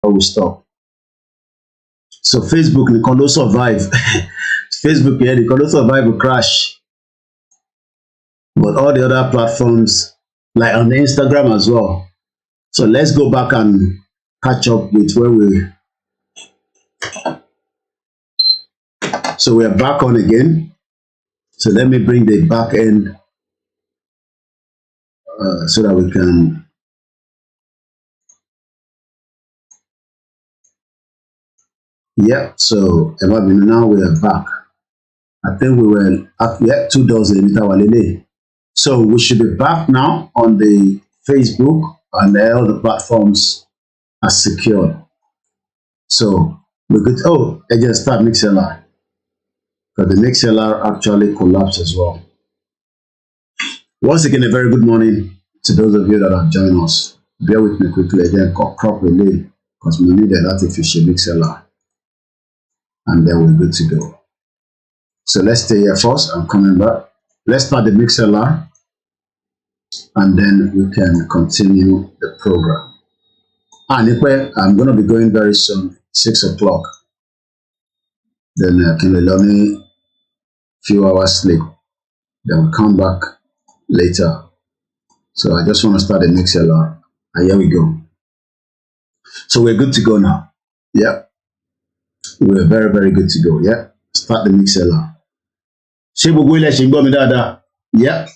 or we stop. So Facebook, they can survive. Facebook, yeah, they can survive a crash. But all the other platforms, like on Instagram as well. So let's go back and catch up with where we. So we are back on again. So let me bring the back end so that we can. Yeah. So now we are back. I think we were at 2,000. So we should be back now on the Facebook, and all the platforms are secured. So we could I just start MixLR, because the MixLR actually collapsed as well. Once again, a very good morning to those of you that have joined us. Bear with me quickly again, crop relay, because we need an artificial MixLR, and then we're good to go. So let's stay here first. I'm coming back. Let's start the MixLR, and then we can continue the program. And I'm going to be going very soon, 6 o'clock. Then I can only a few hours sleep. Then we'll come back later. So I just want to start the MixLR. And here we go. So we're good to go now. Yeah. We're very, very good to go. Yeah. Start the MixLR. Yeah.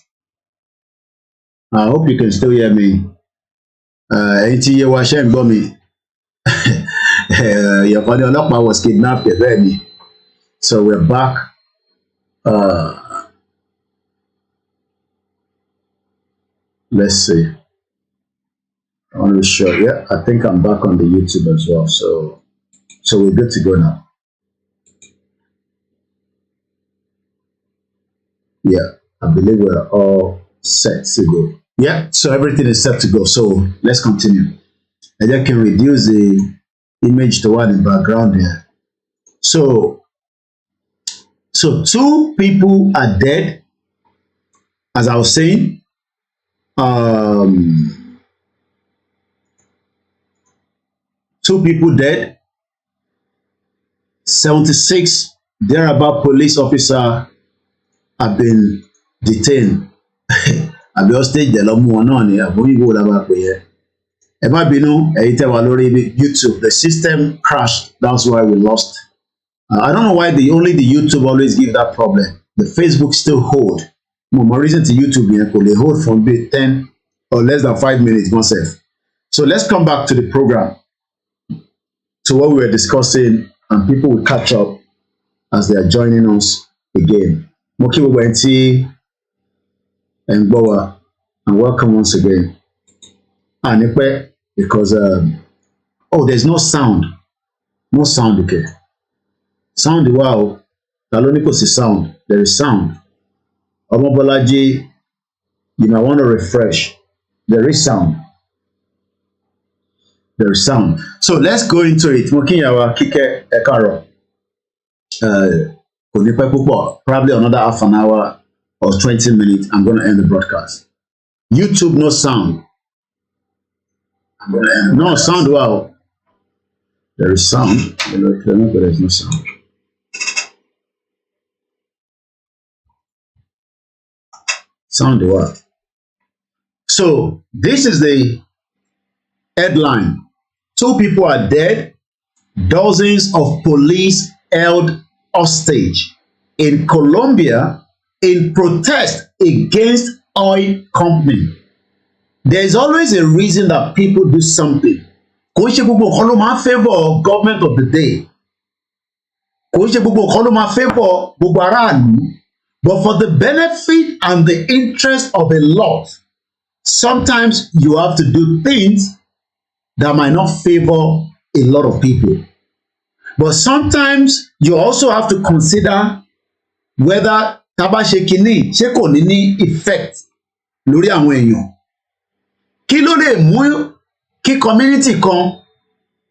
I hope you can still hear me. Your father was kidnapped, so we're back. Let's see. I want to be sure. Yeah, I think I'm back on the YouTube as well. So we're good to go now. Yeah, I believe we're all set to go. Yeah, so everything is set to go. So let's continue. And I can reduce the image to one in the background here. So 2 people are dead, as I was saying. 2 people dead, 76 thereabout police officer have been detained. Àbí hostage dẹ̀ lọ mú wọn náà ni àbóyìnbó la bá pè é. Ẹ má bínú ẹ̀yin tẹ́ wà lórí YouTube, the system crashed, that's why we lost. I don't know why only the YouTube always give that problem. The Facebook still hold. More reason to YouTube yẹn kò lè hold for maybe 10 or less than 5 minutes myself. So let's come back to the program, to what we were discussing, and people will catch up as they are joining us again. Mo kí gbogbo ẹni tí and Boa, and welcome once again. And because there's no sound. No sound, okay. Sound, wow. Taloniko is sound. There is sound. Omobolaji, you might want to refresh. There is sound. There is sound. So let's go into it. Mokinyawa Kike Ekaro. Probably another half an hour or 20 minutes, I'm going to end the broadcast. YouTube, no sound. No sound, wow. There is sound. But there's no sound. Sound, wow. So, this is the headline. 2 people are dead. Dozens of police held hostage in Colombia in protest against oil company. There is always a reason that people do something. Kò ṣe gbogbo nǹkan ló máa favor government of the day. Kò ṣe gbogbo nǹkan ló máa favor gbogbo aráàlú. But for the benefit and the interest of a lot, sometimes you have to do things that might not favor a lot of people. But sometimes you also have to consider whether tábà ṣe kínní ṣé kò ní effect lórí àwọn èèyàn. Kí ló lè mú kí community kan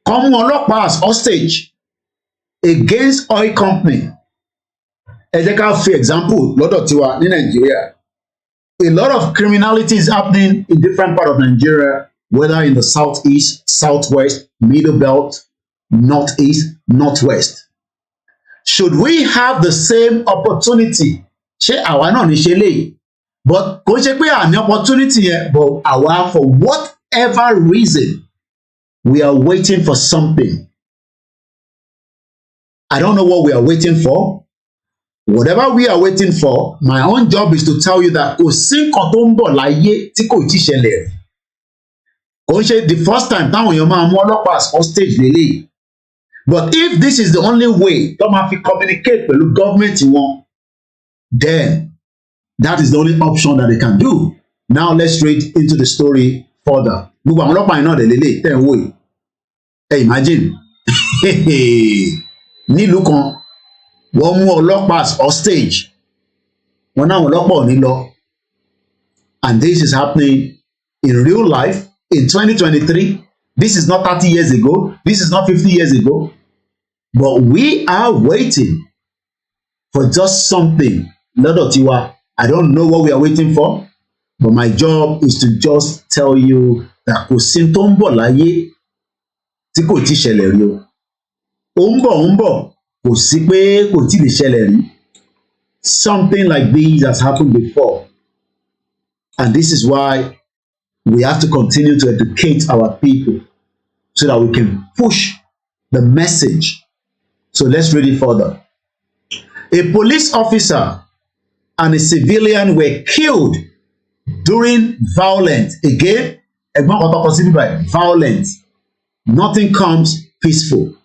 mú ọlọ́pàá as hostage against oil company? Ẹ jẹ́ ká fi example lọ́dọ̀ tiwa ní Nàìjíríà. A lot of criminality is happening in different parts of Nigeria whether in the southeast, southwest, middle belt, northeast, northwest. Should we have the same opportunity? Ṣé àwa náà ní ṣe léyìí? But kò ṣe pé àní opportunity yẹn, but àwa for whatever reason, we are waiting for something. I don't know what we are waiting for. Whatever we are waiting for, my own job is to tell you that kò sí nǹkan tó ń bọ̀ láyé tí kò tí ṣẹlẹ̀. Kò ń ṣe the first time táwọn èèyàn máa mú ọlọ́pàá as hostage lélẹ́yìí. But if this is the only way tó máa fi communicate pẹ̀lú government wọn, then that is the only option that they can do. Now let's read into the story further. Gbogbo àwọn ọlọ́pàá yẹn náà dẹ̀ lélẹ́yìí tẹ̀ ń wò yìí. Imagine nílùú kan wọ́n mú ọlọ́pàá as hostage. Wọ́n náà ọlọ́pàá ò ní lọ. And this is happening in real life in 2023. This is not 30 years ago. This is not 50 years ago. But we are waiting for just something. Lọ́dọ̀ tiwa, I don't know what we are waiting for, but my job is to just tell you that kò sí tó ń bọ̀ láyé tí kò tí ṣẹlẹ̀ rí o. Ó ń bọ̀, kò sí pé kò tí lè ṣẹlẹ̀ rí. Something like this has happened before. And this is why we have to continue to educate our people so that we can push the message. So let's read it further. A police officer and a civilian were killed during violence. Again, violence. Nothing comes peaceful.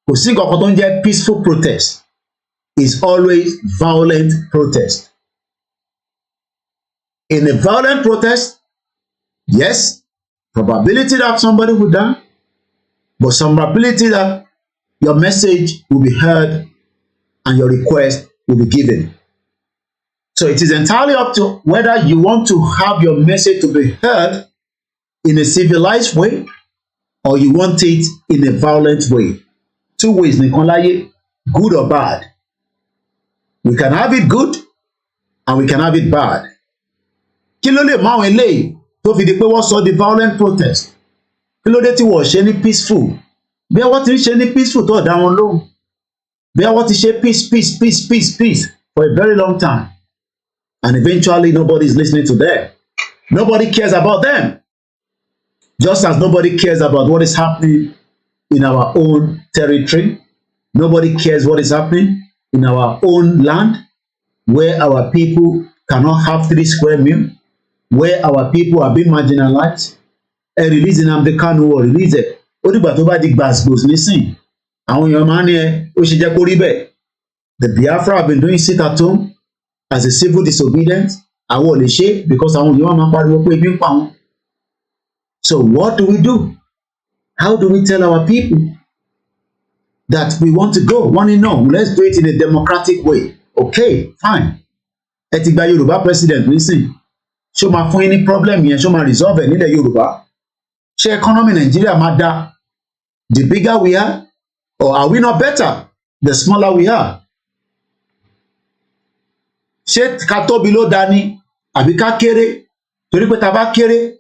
Kò sí nǹkan tó ń jẹ́ peaceful protest. Is always violent protest. In a violent protest, yes, probability that somebody will die, but some probability that your message will be heard and your request will be given. So it is entirely up to whether you want to have your message to be heard in a civilized way or you want it in a violent way. Two ways nìkan láyé, good or bad. We can have it good and we can have it bad. Kí ló lè mú àwọn eléyìí tó fi di pé wọ́n sọ di violent protest? Kí ló dé tí wọ́n ṣe ní peaceful? Bí wọ́n ti ń ṣe ní peaceful tó dá wọn lóhùn. Bí wọ́n ti ṣe peace for a very long time. And eventually nobody is listening to them. Nobody cares about them. Just as nobody cares about what is happening in our own territory. Nobody cares what is happening in our own land, where our people cannot have 3 square meals, where our people are being marginalized. Release Nnamdi Kanu or release it. Ó dìgbà tó bá di gbàsgbòs nísìn. Àwọn èèyàn máa ń ní ó ṣe jẹ́ kó rí bẹ́ẹ̀. The Biafra have been doing sit at home as a civil disobedience. Àwọn ò lè ṣe because àwọn èèyàn máa ń pariwo pé ebi ń pa wọn. So what do we do? How do we tell our people that we want to go? Wọ́n ní no, let's do it in a democratic way. Okay, fine. Ẹ ti gba Yorùbá president nísìn. Ṣé o máa fún yín ní problem yẹn? Ṣé o máa resolve ẹ̀ nílẹ̀ Yorùbá? Ṣé economy Nigeria máa dá? The bigger we are, or are we not better the smaller we are? Ṣé ká tóbi ló dá ní àbí ká kéré? Torí pé tá bá kéré,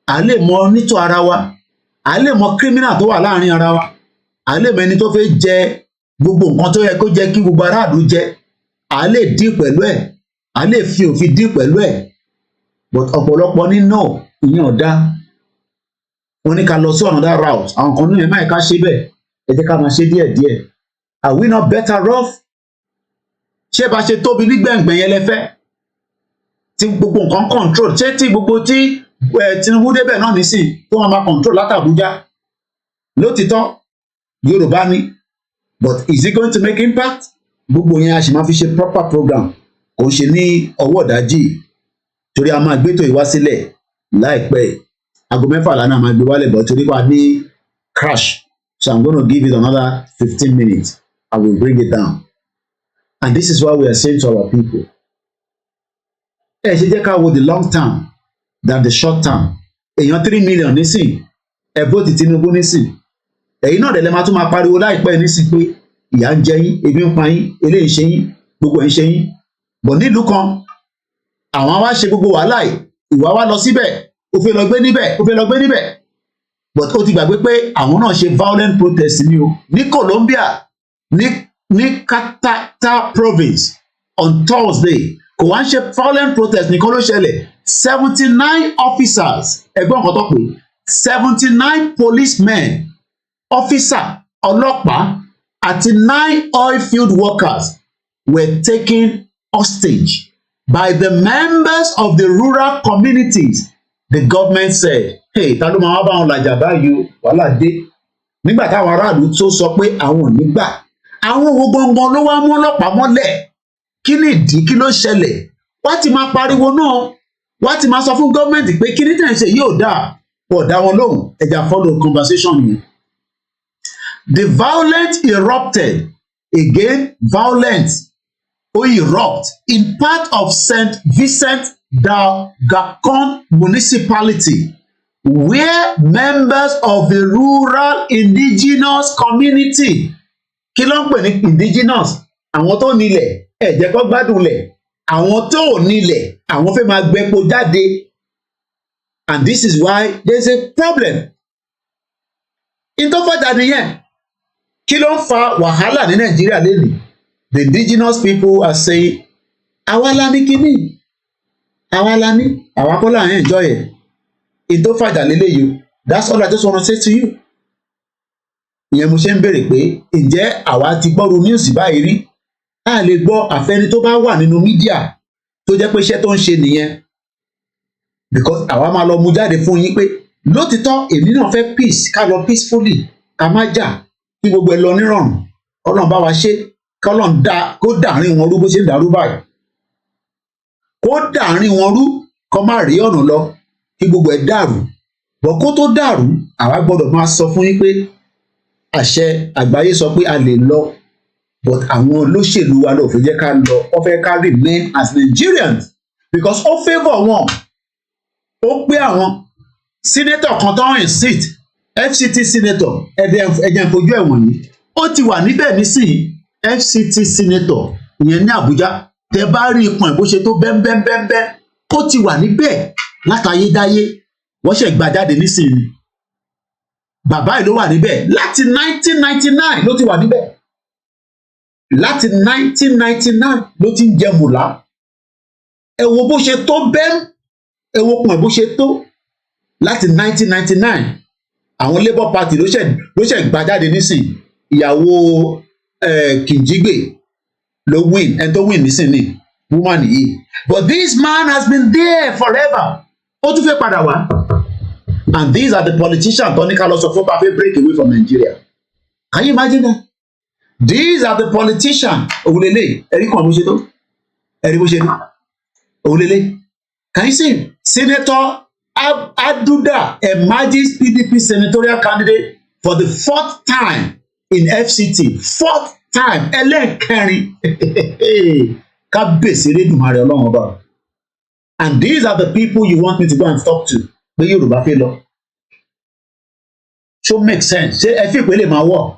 à lè mọ nítò ara wa, à lè mọ criminal tó wà láàrin ara wa, à lè mọ ẹni tó fẹ́ jẹ gbogbo nǹkan tó yẹ kó jẹ́ kí gbogbo aráàlú jẹ, à lè dín pẹ̀lú ẹ̀, à lè fi òfin dín pẹ̀lú ẹ̀. But ọ̀pọ̀lọpọ̀ ní no, ìyẹn ò dá. Wọ́n ní ká lọ sí another route. Àwọn kan ní ẹ̀ máa ká ṣe bẹ́ẹ̀, ẹ jẹ́ ká máa ṣe díẹ̀díẹ̀. Are we not better off? Ṣé bá ṣe tóbi ní gbẹ̀ngbẹ̀ yẹn lẹ́fẹ́? Tí gbogbo nǹkan control, ṣé tí gbogbo tí Tinubu débẹ̀ náà nísìn tó wọn máa control láti Abuja? Lótìtọ́, Yorùbá ni. But is it going to make impact? Gbogbo yẹn a sì máa fi ṣe proper program. Kò ń ṣe ní ọwọ́ ìdájí. Torí a máa gbétò ìwá sílẹ̀ láìpẹ́. Aago 6 lánàá máa gbé wálẹ̀ bọ̀ torí wà ní crash. So I'm going to give it another 15 minutes. I will bring it down. And this is what we are saying to our people. Ẹ ṣe jẹ́ ká wo the long term than the short term. Èèyàn 3 million nísìn, ẹ vote Tinubu nísìn. Ẹ̀yin náà dẹ̀ lẹ́ máa tún máa pariwo láìpẹ́ nísìn pé ìyà ń jẹ yín, ebi ń pa yín, eléyìí ṣe yín, gbogbo ẹ̀ ń ṣe yín. Bọ̀ nílùú kan, àwọn wá ṣe gbogbo wàhálà yìí, ìwà wá lọ síbẹ̀, ó fẹ́ lọ gbé níbẹ̀ ó fẹ́ lọ gbé níbẹ̀ but ó ti gbàgbé pé àwọn náà ṣe violent protest ni o ní Colombia ní Catata province on Thursday kò wá ń ṣe violent protest nìkan ló ṣẹlẹ̀ 79 officers ẹgbọ́n kan tó pé 79 policemen officer ọlọ́pàá àti 9 oil field workers were taken hostage by the members of the rural communities. The government said, hey, ta ló máa wá bá wọn làjà báyìí o, wàhálà dé. Nígbà táwọn aráàlú tó sọ pé àwọn ò ní gbà, àwọn owó gbọ̀ngàn ló wá mú ọlọ́pàá mọ́lẹ̀. Kí ni ìdí, kí ló ṣẹlẹ̀? Wọ́n ti máa pariwo náà, wọ́n ti máa sọ fún gọ́ọ̀mẹ̀ntì pé kí ní tẹ̀ ń ṣe yóò dáa, wọ́n dá wọn lóhùn, ẹja follow conversation yìí. The violence erupted again, violence erupt in part of St. Vincent de Gacon municipality, where members of the rural indigenous community, kí ló ń pè ní indigenous, àwọn tó nílẹ̀, ẹ jẹ́ kó gbádùn lẹ̀, àwọn tó nílẹ̀, àwọn fẹ́ máa gbẹ́po jáde, and this is why there is a problem. Ìtọ́fàjà nìyẹn, kí ló ń fa wàhálà ní Nàìjíríà lónìí? The indigenous people are saying, àwa la ní kíní, àwa la ní, àwa kọ́ là ń enjoy ẹ̀. Ìtọ́fàjà lélẹ́yìí, that's all I just want to say to you. Ìyẹn mo ṣe ń béèrè pé ǹjẹ́ àwa ti gbọ́rú news báyìí rí? A lè gbọ́ àfẹni tó bá wà nínú mídíà tó jẹ́ pé iṣẹ́ tó ń ṣe nìyẹn. Because àwa máa lọ mú jáde fún yín pé lótìtọ́ èmi náà fẹ́ peace, ká lọ peacefully, ká má jà, kí gbogbo ẹ lọ nírọ̀rùn. Ọlọ́run bá wa ṣe, kọ́lọ́run kó dàárín wọn rú bó ṣe ń dàrú báyìí. Kó dàárín wọn rú kó má rí ọ̀nà lọ, kí gbogbo ẹ dàrú. Bọ̀ kó tó dàrú, àwa gbọ́dọ̀ máa sọ fún yín pé àṣẹ àgbáyé sọ pé a lè lọ, but àwọn olóṣèlú wa ló fẹ́ jẹ́ ká lọ, ó fẹ́ ká remain as Nigerians because ó favour wọn, ó pé àwọn senator kan tó ń sit FCT senator ẹ̀jẹ̀ fojú ẹ̀wọ̀n yìí ó ti wà níbẹ̀ nísìnyí FCT senator ìyẹn ní Àbújá tẹ bá rí ipò ẹ̀ bó ṣe tó bẹ́ẹ̀bẹ́ẹ̀bẹ́ẹ̀ ó ti wà níbẹ̀ látayédáyé wọ́n ṣẹ̀ gbà jáde nísìnyí bàbá yìí ló wà níbẹ̀ láti 1999 ló ti wà níbẹ̀ láti 1999 ló ti ń jẹ mùlá ẹ wo bó ṣe tó bẹ́ẹ̀ ẹ wo pọ̀ bó ṣe tó láti 1999 àwọn Labour Party ló ṣẹ̀ gbà jáde nísìnyí ìyàwó Kìnjígbè ló win ẹni tó win nísìnyí woman yìí but this man has been there forever ó tún fẹ́ padà wá. And these are the politicians tó ní ká lọ sọ fún pàfẹ́ break away from Nigeria. Can you imagine that? These are the politicians. Òwúlélẹ̀ ẹ̀rí kan bó ṣe tó. Ẹ̀rí bó ṣe tó. Òwúlélẹ̀. Can you see? Senator Aduda emerges PDP senatorial candidate for the 4th time in FCT. 4th time. Ẹlẹ́ẹ̀kẹrin. Kábíyèsí Elédùmarè Ọlọ́run ọba. And these are the people you want me to go and talk to. Pé Yorùbá fẹ́ lọ. So make sense. Ṣé ẹ fi ìpele máa wọ̀?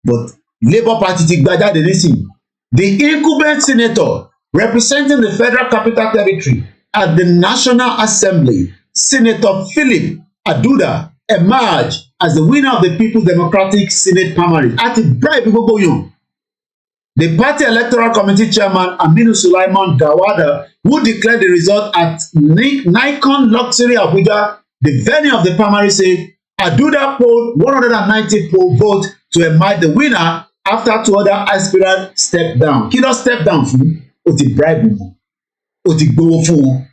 But Labour Party ti gba jáde nísìnyí. The incumbent senator representing the Federal Capital Territory at the National Assembly, Senator Philip Aduda, emerged as the winner of the People's Democratic Senate primary. Àti bribe gbogbo yàn. The party electoral committee chairman Aminu Sulaiman Gawada, who declared the result at Nikon Luxury Abuja, the venue of the primary, said Aduda polled 190 poll votes to emerge the winner after 2 other aspirants stepped down. Kí ló step down fún? Ó ti bribe wọn. Ó ti gbowó fún wọn.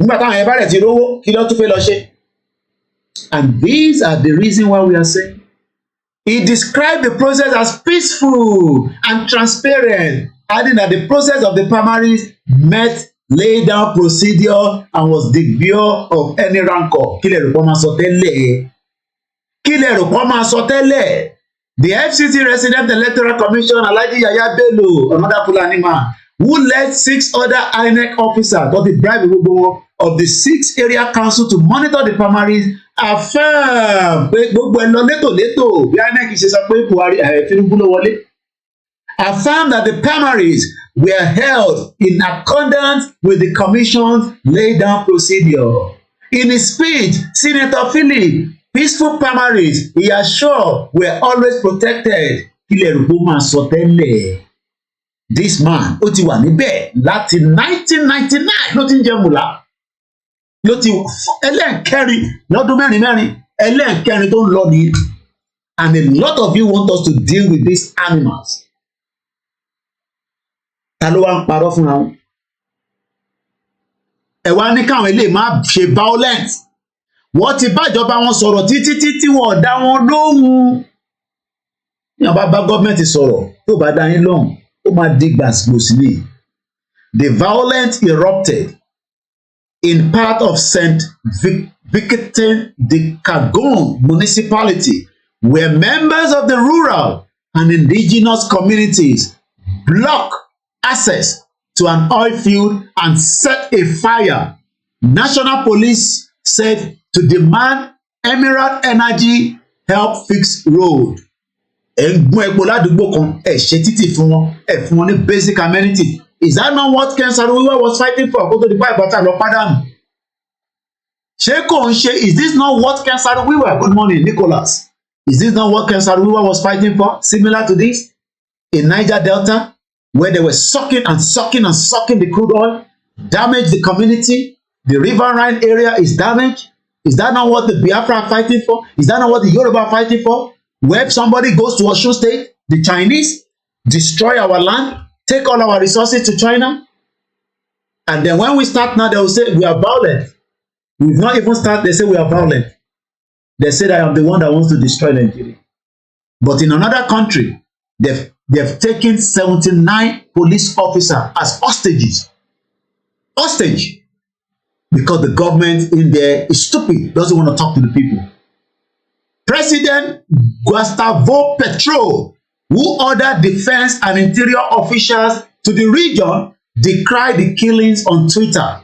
Nígbà táwọn yẹn bá rẹ̀ ti rówó, kí ló tún fẹ́ lọ ṣe? And these are the reason why we are saying. He described the process as peaceful and transparent, adding that the process of the primaries met laid down procedure and was devoid of any rancor. Kí lẹ rò pé wọ́n máa sọ tẹ́lẹ̀? Kí lẹ rò pé wọ́n máa sọ tẹ́lẹ̀? The FCT Resident Electoral Commission, Alhaji Yaya Bello, another Fulani man, who led 6 other INEC officers, got the bribe of the 6th area council to monitor the primaries, affirm pé gbogbo ẹ lọ létòlétò bí INEC ṣe sọ pé Buhari Tinubu ló wọlé. Affirm that the primaries were held in accordance with the commission's laid down procedure. In his speech, Senator Philip, peaceful primaries, he assured we're always protected. Ilẹ̀ Yorùbá máa sọ tẹ́lẹ̀. This man, ó ti wà níbẹ̀ láti 1999 ló ti ń jẹ mùlá. Ló ti ẹlẹ́ẹ̀kẹrin lọ́dún mẹ́rin mẹ́rin ẹlẹ́ẹ̀kẹrin tó ń lọ ní. And a lot of you want us to deal with these animals. Ta ló wá ń parọ́ fúnra wọn? Ẹ wá ní káwọn eléyìí má ṣe violent. Wọ́n ti bájọba wọn sọ̀rọ̀ títí títí wọn ò dá wọn lóhùn. Ní àwọn bá gọ́ọ̀mẹ̀ntì sọ̀rọ̀ tó bá dá yín lóhùn, ó máa di gbàsgbòsì ni. The violence erupted in part of St. Vicente de Cagon municipality, where members of the rural and indigenous communities blocked access to an oil field and set a fire. National police said to demand Emirate Energy help fix road. Ẹ̀gbọ́n epo ládùúgbò kan ẹ̀ ṣe títì fún wọn ẹ̀ fún wọn ní basic amenity. Is that not what Ken Saro-Wiwa was fighting for? Kó tó di báyìí bàtà lọ pàdánù. Ṣé kò ń ṣe? Is this not what Ken Saro-Wiwa? Good morning, Nicholas. Is this not what Ken Saro-Wiwa was fighting for? Similar to this in Niger Delta, where they were sucking the crude oil, damage the community. The riverine area is damaged. Is that not what the Biafra are fighting for? Is that not what the Yoruba are fighting for? Where somebody goes to Osun State, the Chinese destroy our land, take all our resources to China, and then when we start now, they will say we are violent. We've not even started, they say we are violent. They say that I am the one that wants to destroy Nigeria. But in another country, they've taken 79 police officers as hostages. Hostage. Because the government in there is stupid, doesn't want to talk to the people. President Gustavo Petro, who ordered defense and interior officials to the region, decried the killings on Twitter.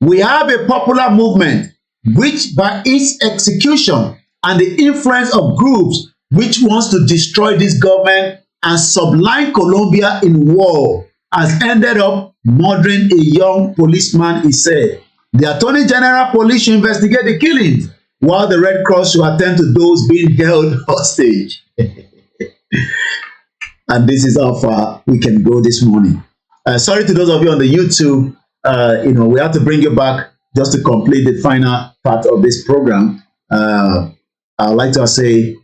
We have a popular movement which by its execution and the influence of groups which wants to destroy this government and subline Colombia in war has ended up murdering a young policeman, he said. The Attorney General Police should investigate the killings, while the Red Cross should attend to those being held hostage. And this is how far we can go this morning. Sorry to those of you on the YouTube. We have to bring you back just to complete the final part of this program. I'd like to say,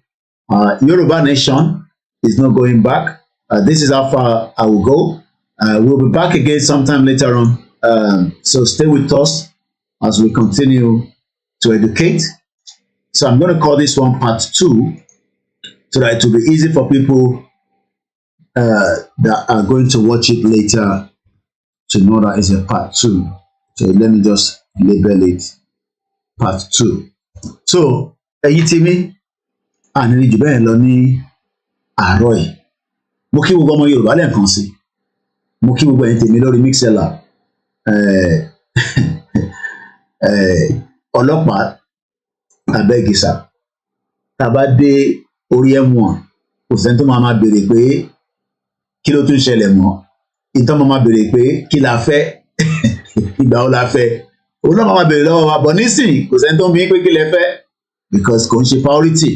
Yoruba Nation is not going back. This is how far I will go. We'll be back again sometime later on. So stay with us as we continue to educate. So I'm going to call this one part 2 so that it will be easy for people that are going to watch it later to know that it's a part 2. So let me just label it part 2. So, ẹ̀yin tí mi, àní jù bẹ́ẹ̀ lọ ní àárọ̀ yìí. Mo kí gbogbo ọmọ Yorùbá lẹ́ẹ̀kan sí. Mo kí gbogbo ẹ̀yin tèmi lórí Mixlr. Ọlọ́pàá abẹ́gìsà tá a bá dé orí M1 kò sẹ́ni tó máa béèrè pé kí ló tún ṣẹlẹ̀ mọ́. Ìtàn máa béèrè pé kí la fẹ́ ìgbà wo la fẹ́. Òun náà máa béèrè lọ́wọ́ wa bọ̀ nísìnyí kò sẹ́ni tó ń bí pé kí lẹ fẹ́ because kò ń ṣe priority.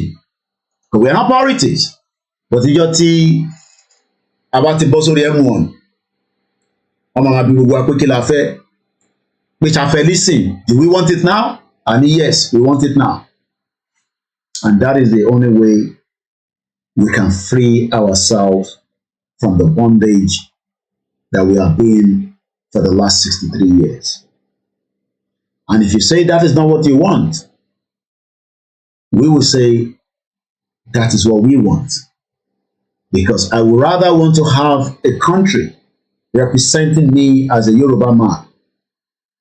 We are not priorities. But ìjọ tí a bá ti bọ́ sórí M1 wọ́n máa bí gbogbo wa pé kí la fẹ́. Pé ṣá fẹ́ listen. Do we want it now? And yes, we want it now. And that is the only way we can free ourselves from the bondage that we have been for the last 63 years. And if you say that is not what you want, we will say that is what we want. Because I would rather want to have a country representing me as a Yoruba man,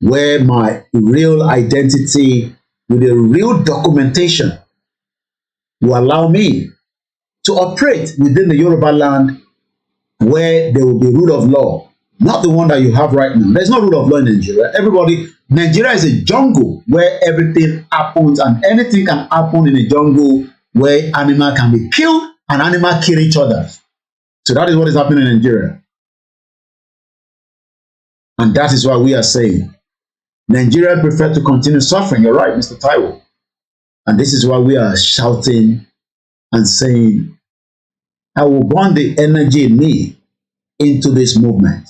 where my real identity with a real documentation will allow me to operate within the Yoruba land where there will be rule of law, not the one that you have right now. There's no rule of law in Nigeria. Nigeria is a jungle where everything happens and anything can happen in a jungle where animal can be killed and animal kill each other. So that is what is happening in Nigeria. And that is why we are saying Nigeria prefer to continue suffering. You're right, Mr. Taiwo. And this is why we are shouting and saying, I will burn the energy in me into this movement,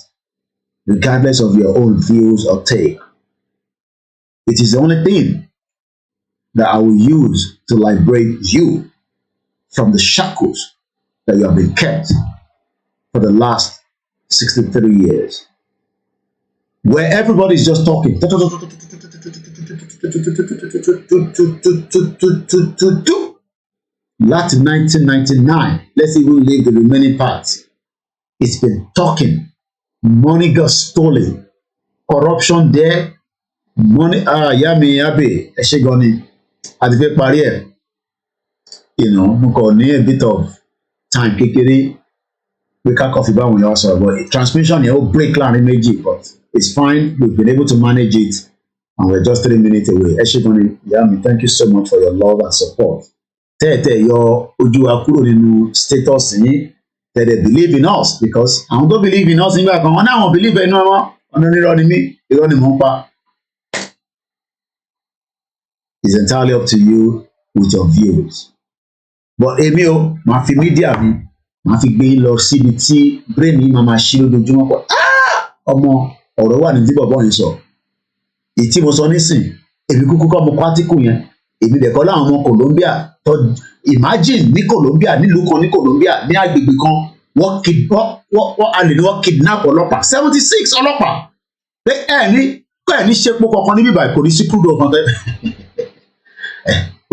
regardless of your own views or take. It is the only thing that I will use to liberate you from the shackles that you have been kept for the last 63 years, where everybody is just talking. Latin 1999, let's even leave the remaining parts. It's been talking. Money got stolen. Corruption there. Money, yami yabe, eshegoni. At the barrier, you know, we got a bit of time. Kekere, we can't coffee bar when you also, but transmission, you will break line image, but it's fine. We've been able to manage it, and we're just 3 minutes away. Eshegoni, yami, thank you so much for your love and support. Your Ujuakuro nínú status yín, that they believe in us, because I don't believe in us nígbà kan, wọn náà wọn believe in wọn, ọ̀nà onírọ́ ni mí, irọ́ ni mò ń pa. It's entirely up to you with your views. But èmi o, màá fi media mi, màá fi gbé lọ síbi tí brain yìí máa ṣí lójoojúmọ́ pọ̀. Ọmọ ọ̀rọ̀ wà ní tí bọ̀bọ̀ yẹn sọ. Èyí tí mo sọ nísìn, èmi kúkú kọ́ mo kọ́ átíkù yẹn. Èmi dẹ̀ kọ́ láwọn ọmọ Colombia tó imagine ní Colombia, nílùú kan ní Colombia, ní agbègbè kan, wọ́n alè ní wọ́n kidnap ọlọ́pàá 76 ọlọ́pàá. Pé ẹ̀ ní ṣepo kankan níbí báyìí, kò ní sí crude oil kan tẹ́.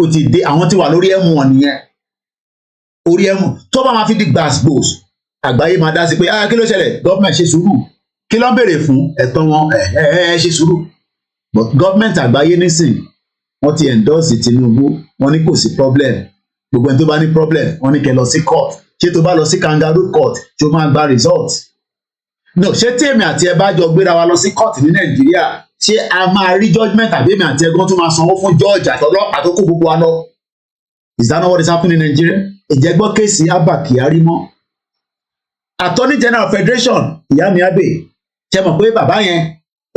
Ó ti dé, àwọn ti wà lórí ẹ̀mú wọn nìyẹn. Orí ẹ̀mú tó bá máa fi di gbàsgbòs, àgbáyé máa dá sí pé kí ló ṣẹlẹ̀, gọ́ọ̀mẹ̀ntì ṣe sùúrù. Kí ló ń béèrè fún ẹ̀tọ́ wọn, ṣe sùúrù. But gọ́ọ̀mẹ̀ntì àgbáyé nísìn, wọ́n ti endorse Tinubu, wọ́n ní kò sí problem. Gbogbo ẹni tó bá ní problem, wọ́n ní kẹ́ lọ sí court. Ṣé tó bá lọ sí kangaroo court, tí ó máa gba result? No, ṣé tí èmi àti ẹ bá jọ gbéra wa lọ sí court ní Nàìjíríà, ṣé a máa rí judgment àbí èmi àti ẹ̀gbọ́n tún máa sanwó fún judge àtọlọ́pàá tó kó gbogbo wa lọ? Is that not what is happening in Nigeria? Ìjẹ́ gbọ́ kéèsì Abba Kyari mọ́. Attorney General Federation, Ìyá mi Abe, ṣe mọ̀ pé bàbá yẹn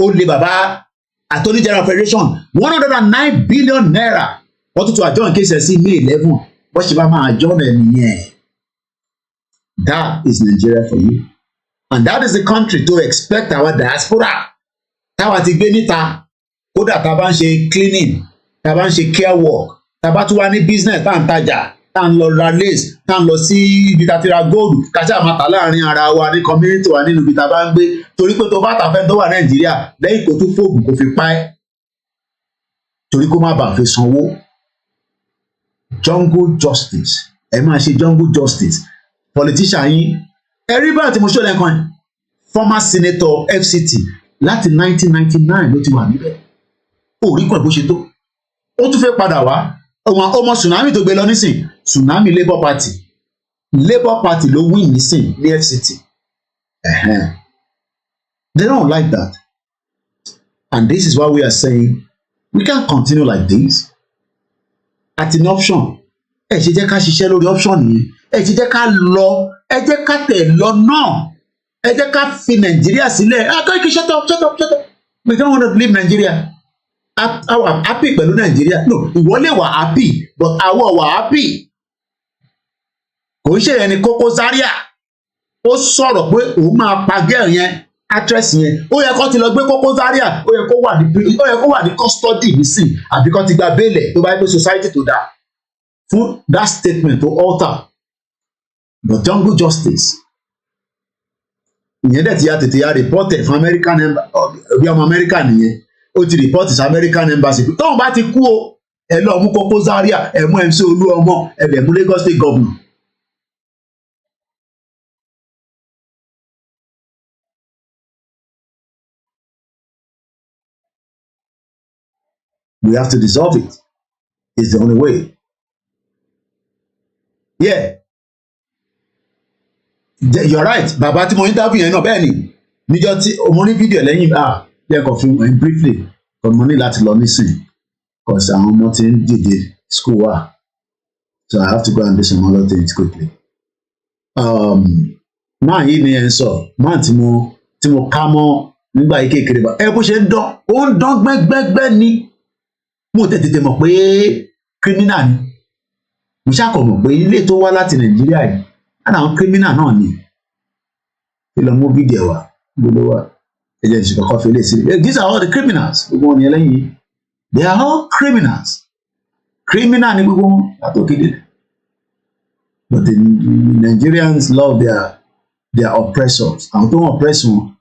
ó lé bàbá Attorney General Federation 109 billion naira. Wọ́n tún adjourn kéèsì sí May 11. Wọ́n ṣe bá máa adjourn ẹ̀ nìyẹn. That is Nigeria for you. And that is the country to expect our diaspora. Táwa ti gbé níta, kódà tá a bá ń ṣe cleaning, tá a bá ń ṣe care work, tá a bá tún wá ní business tá à ń tajà, tá à ń lọ ra lace, tá à ń lọ sí ibi tá a ti ra gold, káṣá máa tà láàrin ara wa ní community wa nínú ibi tá a bá ń gbé, torí pé tó bá tà fẹ́ tó wà Nàìjíríà lẹ́yìn kó tún fóògùn kó fi pa ẹ́, torí kó má bàa fi sanwó. Jungle justice, ẹ máa ṣe jungle justice. Politician yín, ẹ rí bá àti mo ṣọ́ lẹ́kan, former senator FCT, láti 1999 ló ti wà níbẹ̀. Orí kan bó ṣe tó. Ó tún fẹ́ padà wá. Ọmọ tsunami tó gbé lọ nísìn, tsunami Labour Party. Labour Party ló win nísìn ní FCT. They don't like that. And this is why we are saying, we can't continue like this. At an option, ẹ ṣe jẹ́ ká ṣiṣẹ́ lórí option yìí. Ẹ ṣe jẹ́ ká lọ, ẹ jẹ́ ká tẹ̀ lọ náà. Ẹ jẹ́ ká fi Nàìjíríà sílẹ̀. Koiki, shut up. We don't want to leave Nigeria. Àwa happy pẹ̀lú Nigeria. No, ìwọ lè wà happy, but àwa wà happy. Kò ń ṣe ẹni Koko Zaria. Ó sọ̀rọ̀ pé òun máa pa girl yẹn, actress yẹn. Ó yẹ kó ti lọ gbé Koko Zaria. Ó yẹ kó wà ní custody nísìn. Àbí kó ti gba bẹ́ẹ̀lẹ̀ tó bá yẹ pé society tó dáa. Fún that statement to alter. But jungle justice. Ìyẹn dẹ̀ ti ya tètè ya reported fún American embassy, bí ọmọ America nìyẹn, ó ti report sí American embassy. Tóun bá ti kú o, ẹ lọ mú Koko Zaria, ẹ mú MC Olúọmọ, ẹ bẹ̀ mú Lagos State Governor. We have to dissolve it. It's the only way. Yeah. You're right. Bàbá tí mo interview yẹn náà bẹ́ẹ̀ ni. Níjọ́ tí mo ní fídíò lẹ́yìn lẹ́ẹ̀kan fún ẹ̀ briefly. Kò mo ní láti lọ nísìn. Because àwọn ọmọ ti ń dìde school wa. So I have to go and do some other things quickly. Máa yìí ni ẹ̀ ń sọ. Máa tí mo ká mọ́ nígbà yìí kékeré bá ẹ bó ṣe ń dán ó ń dán gbẹ́gbẹ́gbẹ́ ni mo tètè mọ̀ pé criminal ni mo ṣàkọ mọ̀ pé ilé tó wá láti Nàìjíríà yìí àwọn criminal náà ni kí lọ mú fídíò wa gbogbo wa ẹ jẹ́ ìṣèkọ kọfí lè sí these are all the criminals gbogbo wọn ni ẹlẹ́yìn they are all criminals criminal ni gbogbo wọn látòkèdè but the Nigerians love their oppressors àwọn tó ń oppress wọn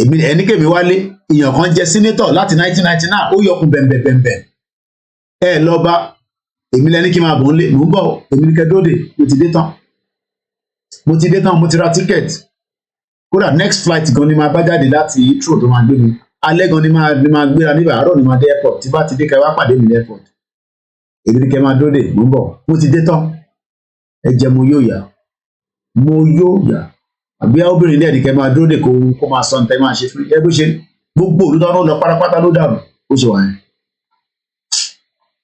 èmi ẹnikẹ́mi wálé èèyàn kan jẹ́ senator láti 1999 ó yọkùn bẹ̀m̀bẹ̀m̀bẹ̀ ẹ lọ bá èmi lẹ́ni kí n máa bọ̀ ń lé mò ń bọ̀ èmi ní kẹ́dódè mo ti dé tán mo ti ra ticket kódà next flight gan ni máa bá jáde láti Heathrow tó máa gbé mi alẹ́ gan ni máa gbéra níbà àárọ̀ ni máa dé airport tí bá ti dé ká wá pàdé mi ní airport èmi ní kẹ́ máa dódè mò ń bọ̀ mo ti dé tán ẹ jẹ́ mo yóò yá àbí obìnrin ilé ẹ̀dìkẹ́ máa dúró dè kó máa sọ nǹkan máa ṣe fún ẹ bó ṣe gbogbo olùdáná lọ pátápátá ló dàrú ó ṣe wà yẹn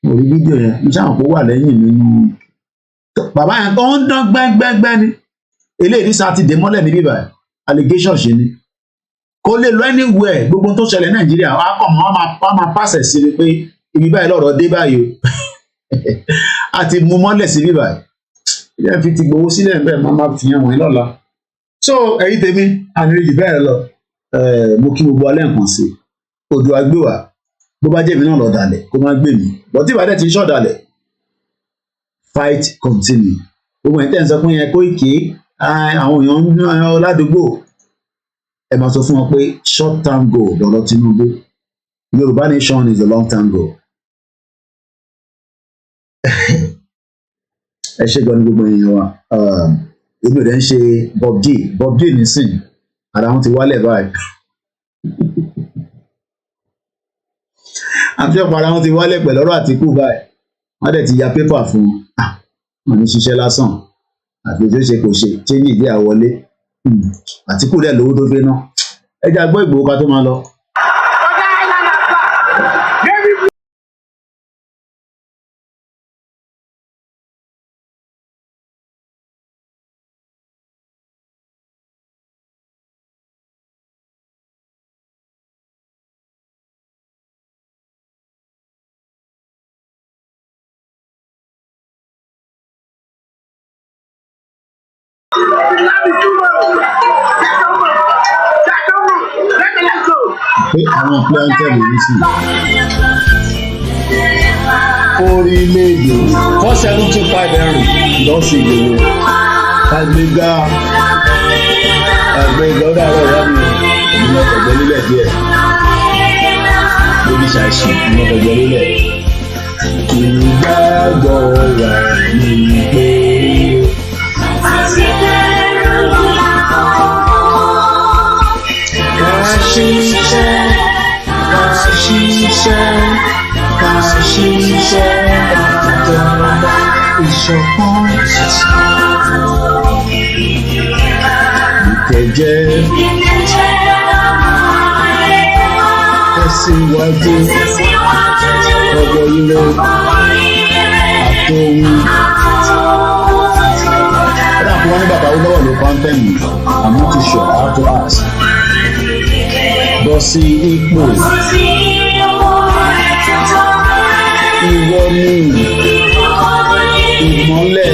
mo rí fídíò yẹn mo ṣáà kó wà lẹ́yìn nínú bàbá yẹn tó ń dán gbẹ́ngbẹ́ngbẹ́ ni eléyìí sá ti dé mọ́lẹ̀ ní bíbá allegation ṣe ni kó lè lọ anywhere gbogbo tó ṣẹlẹ̀ Nàìjíríà wàá kọ̀ mọ́ wọ́n máa pàṣẹ sí ni pé ibi báyìí lọ́rọ̀ dé báyìí o àti mú mọ́lẹ̀ sí bíbá ilé fi ti gbowó sílẹ̀ bẹ́ẹ̀ máa fi hàn wọ́n lọ́la so ẹ̀yin tèmi àníríjì bẹ́ẹ̀ lọ mo kí gbogbo alẹ́ nǹkan sí odò agbéwà bó bá jẹ́ mi náà lọ dalẹ̀ kó má gbé mi bọ́ tí ìbàdàn ti ń ṣọ̀dalẹ̀ fight continue gbogbo ẹ̀ tẹ́ ń sọ fún yẹn Koiki àwọn èèyàn ládùúgbò ẹ máa sọ fún wọn pé short term goal lọ́rọ̀ Tinubu Yorùbá nation is a long term goal ẹ ṣe gan ni gbogbo èèyàn wa èmi ò dẹ̀ ń ṣe Bob D nísìn ara wọn ti wálẹ̀ báyìí àti ọ̀pọ̀ ara wọn ti wálẹ̀ pẹ̀lú ọ̀rọ̀ Àtíkù báyìí wọ́n dẹ̀ ti ya pépà fún wọn ní ṣiṣẹ́ lásán àti tó ṣe kò ṣe chéńjì ìdí àwọlé Àtíkù dẹ̀ lówó tó gbé náà ẹ jẹ́ àgbọ̀ Ìgbòho ká tó máa lọ. Pé àwọn pílẹ́ńtẹ̀lì ní sí orílẹ̀-èdè 4725 ẹ̀rìn lọ́sì Ìgbòho àgbéga ó dàrọ̀ ìyá mi ìmọ̀ ọ̀gbẹ́ nílẹ̀ díẹ̀ lórí ṣàìsùn ìmọ̀ ọ̀gbẹ́ nílẹ̀ ìgbàgbọ́ wà ní pé. Kàṣíṣẹ́ ìjọba ìṣọ̀kan ìkẹjẹ tẹ̀síwájú ọjọ́ ilé àtòhun. Ẹ dàpọ̀ wọn ní bàbá olówó ló pàǹtẹ́ẹ̀nì I'm not too sure how to ask. Bọ́ sí ipò ìwọ ni ìmọ́lẹ̀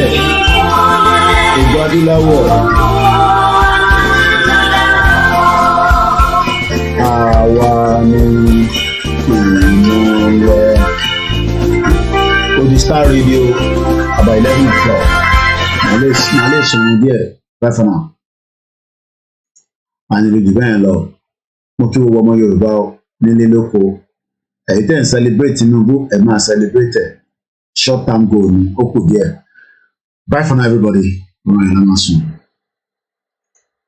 ìlú adúláwọ̀ àwa ni ìmọ́lẹ̀. Odi Star Radio about 11 o'clock. Màá lè sọ̀rọ̀ díẹ̀ bye for now. Àní lè jù bẹ́ẹ̀ lọ. Mo kí gbogbo ọmọ Yorùbá nílé lóko. Ẹ̀yin tẹ́ ń celebrate Tinubu ẹ máa celebrate ẹ̀ short term goal ni ó kù díẹ̀. Bye for now everybody. Ọmọ ìlànà sùn.